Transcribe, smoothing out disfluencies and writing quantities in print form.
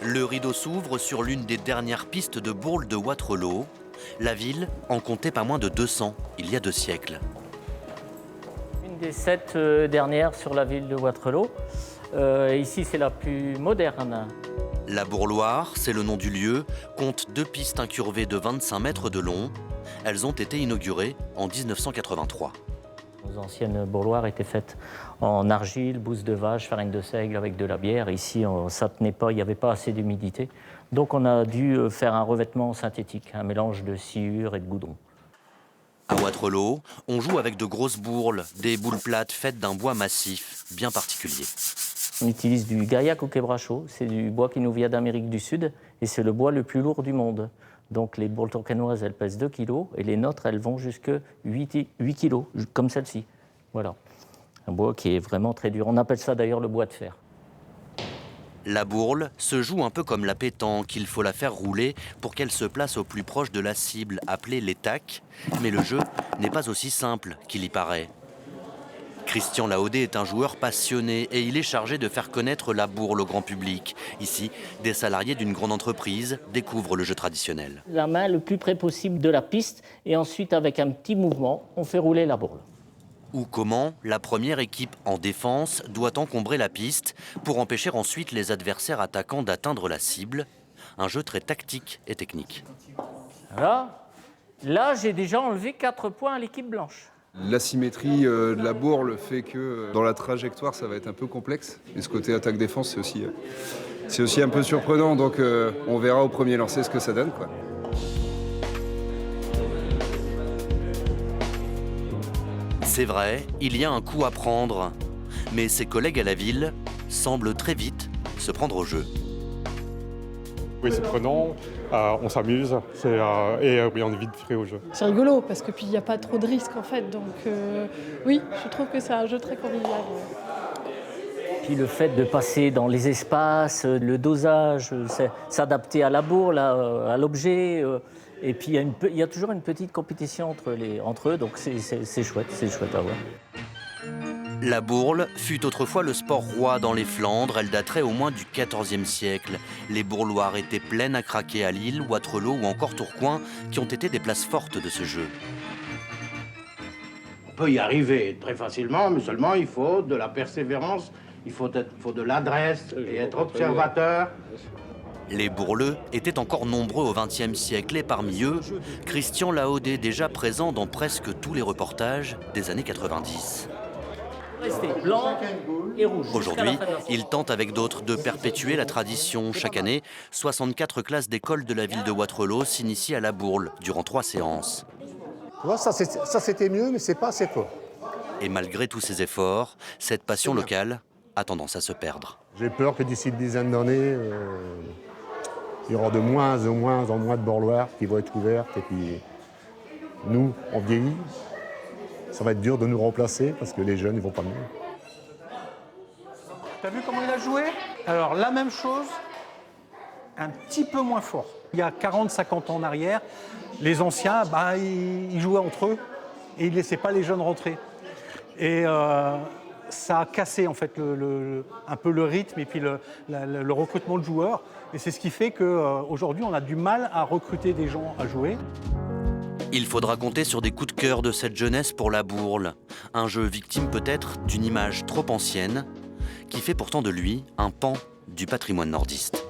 Le rideau s'ouvre sur l'une des dernières pistes de bourle de Wattrelos. La ville en comptait pas moins de 200 il y a 2 siècles. Une des 7 dernières sur la ville de Wattrelos. Ici, c'est la plus moderne. La Bourloire, c'est le nom du lieu, compte 2 pistes incurvées de 25 mètres de long. Elles ont été inaugurées en 1983. Nos anciennes bourloires étaient faites en argile, bouse de vache, farine de seigle avec de la bière. Ici, ça ne tenait pas, il n'y avait pas assez d'humidité. Donc on a dû faire un revêtement synthétique, un mélange de sciure et de goudron. À Wattrelos, on joue avec de grosses bourles, des boules plates faites d'un bois massif, bien particulier. On utilise du gaillac au quebracho, c'est du bois qui nous vient d'Amérique du Sud et c'est le bois le plus lourd du monde. Donc les bourles tourquenoises, elles pèsent 2 kg et les nôtres, elles vont jusqu'à 8 kg, comme celle-ci. Voilà, un bois qui est vraiment très dur. On appelle ça d'ailleurs le bois de fer. La bourle se joue un peu comme la pétanque, il faut la faire rouler pour qu'elle se place au plus proche de la cible, appelée l'étaque. Mais le jeu n'est pas aussi simple qu'il y paraît. Christian Laodé est un joueur passionné et il est chargé de faire connaître la bourle au grand public. Ici, des salariés d'une grande entreprise découvrent le jeu traditionnel. La main le plus près possible de la piste et ensuite avec un petit mouvement, on fait rouler la bourle. Ou comment la première équipe en défense doit encombrer la piste pour empêcher ensuite les adversaires attaquants d'atteindre la cible. Un jeu très tactique et technique. Là j'ai déjà enlevé 4 points à l'équipe blanche. L'asymétrie de la bourle fait que dans la trajectoire, ça va être un peu complexe. Et ce côté attaque-défense, c'est aussi un peu surprenant. Donc on verra au premier lancer ce que ça donne, quoi. C'est vrai, il y a un coup à prendre. Mais ses collègues à la ville semblent très vite se prendre au jeu. Oui, c'est prenant, on s'amuse et oui, on est vite frais au jeu. C'est rigolo parce que puis il n'y a pas trop de risques en fait. Donc oui, je trouve que c'est un jeu très convivial. Puis le fait de passer dans les espaces, le dosage, s'adapter à la bourle, à l'objet. Et puis il y a toujours une petite compétition entre eux, donc c'est chouette à voir. La bourle fut autrefois le sport roi dans les Flandres. Elle daterait au moins du XIVe siècle. Les bourloires étaient pleines à craquer à Lille, Wattrelos ou encore Tourcoing, qui ont été des places fortes de ce jeu. On peut y arriver très facilement, mais seulement il faut de la persévérance, il faut de l'adresse et être observateur. Les bourleux étaient encore nombreux au XXe siècle et parmi eux, Christian Laodé, déjà présent dans presque tous les reportages des années 90. Restez blanc et rouge. Aujourd'hui, il tente avec d'autres de perpétuer la tradition. Chaque année, 64 classes d'école de la ville de Wattrelos s'initient à la bourle durant 3 séances. Tu vois, ça c'était mieux, mais c'est pas assez fort. Et malgré tous ces efforts, cette passion locale a tendance à se perdre. J'ai peur que d'ici une dizaine d'années, il y aura de moins en moins de bourloires qui vont être ouvertes. Et puis, nous, on vieillit. Ça va être dur de nous remplacer parce que les jeunes, ils vont pas mieux. T'as vu comment il a joué? Alors, la même chose, un petit peu moins fort. Il y a 40-50 ans en arrière, les anciens, ils jouaient entre eux et ils ne laissaient pas les jeunes rentrer. Et ça a cassé en fait un peu le rythme et puis le recrutement de joueurs. Et c'est ce qui fait qu'aujourd'hui, on a du mal à recruter des gens à jouer. Il faudra compter sur des coups de cœur de cette jeunesse pour la bourle. Un jeu victime peut-être d'une image trop ancienne, qui fait pourtant de lui un pan du patrimoine nordiste.